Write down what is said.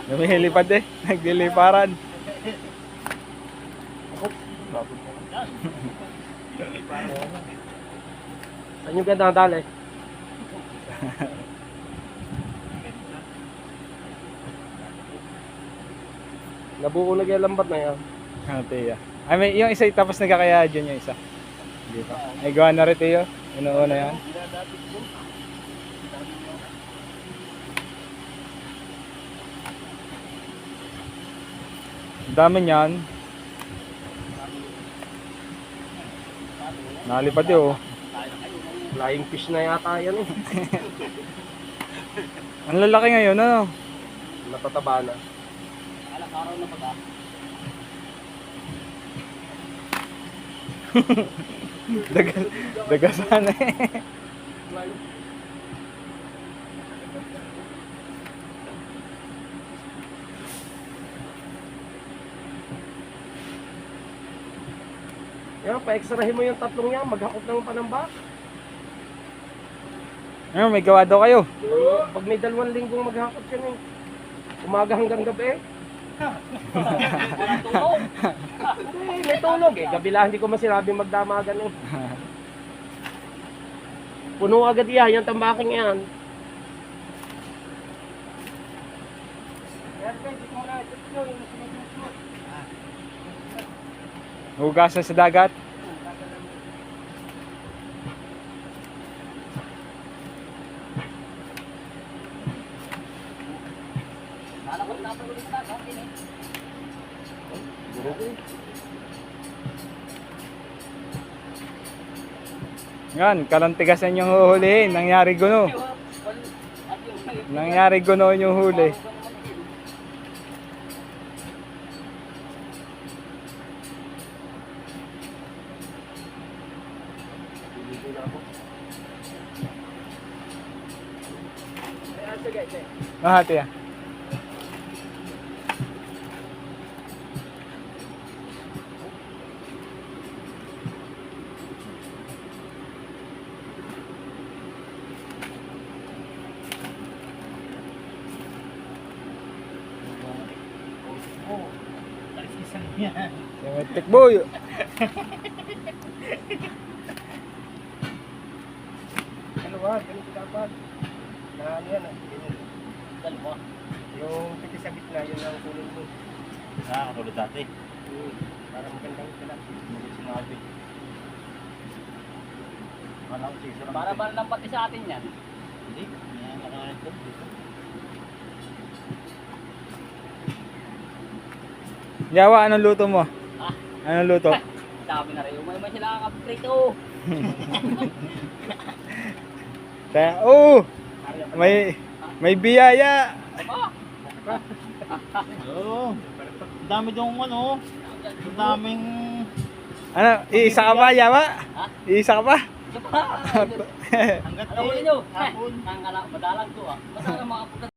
Lumilipad eh. Nagliliparan. Saan yung ganda dali? Nabuo na kaya lambat na yan. Tiyo. Ay, may, yung isa tapos nagkakaya dyan yung isa. Hindi pa. Ay, gawa na rin Tiyo. Una-una yan. Ang dami niyan. Nalipad yun. Flying fish na yata yan eh. Ang lalaki ngayon, ano? Natataba na. Daga sana eh. Yan, pa-extrahin mo yung tatlong yan, maghakot ng panamba. Ano, may gawa daw kayo. Pag may 2 linggong maghakot yan eh. Umaga hanggang gabi. Walang tulog. May tulog eh. Gabi lang, hindi ko masinabi magdamagan eh. Puno agad yan, yung tambaking yan. Hugasan sa dagat. Lalakot na tulog na. Okay na. Yan, kalantigasan yung huhulihin. Nangyari guno. Nangyari guno yung huli. Mahati ah. Semetik boy. Ano ba? Ganito dapat. Na ano yan ah. Dalawa. Yung piti sa gitna, yun ang kunin mo. Katulad dati. Para magandang sila. Hindi sinabi. Wala ko sisira. Para ba lang pati sa atin yan? Hindi. Yan, nakain ko dito. Yawa, anong luto mo? Ah, Anong luto? dami na rin. May sila kakaprito. Kaya, may biyaya. Oo. Ang dami dong ano. Ang daming... Ano, iisa ka ba, Yawa? Iisa ka ba? Hanggat Hanggat ano huli nyo? hapon. Madalang to ah. Madalang mga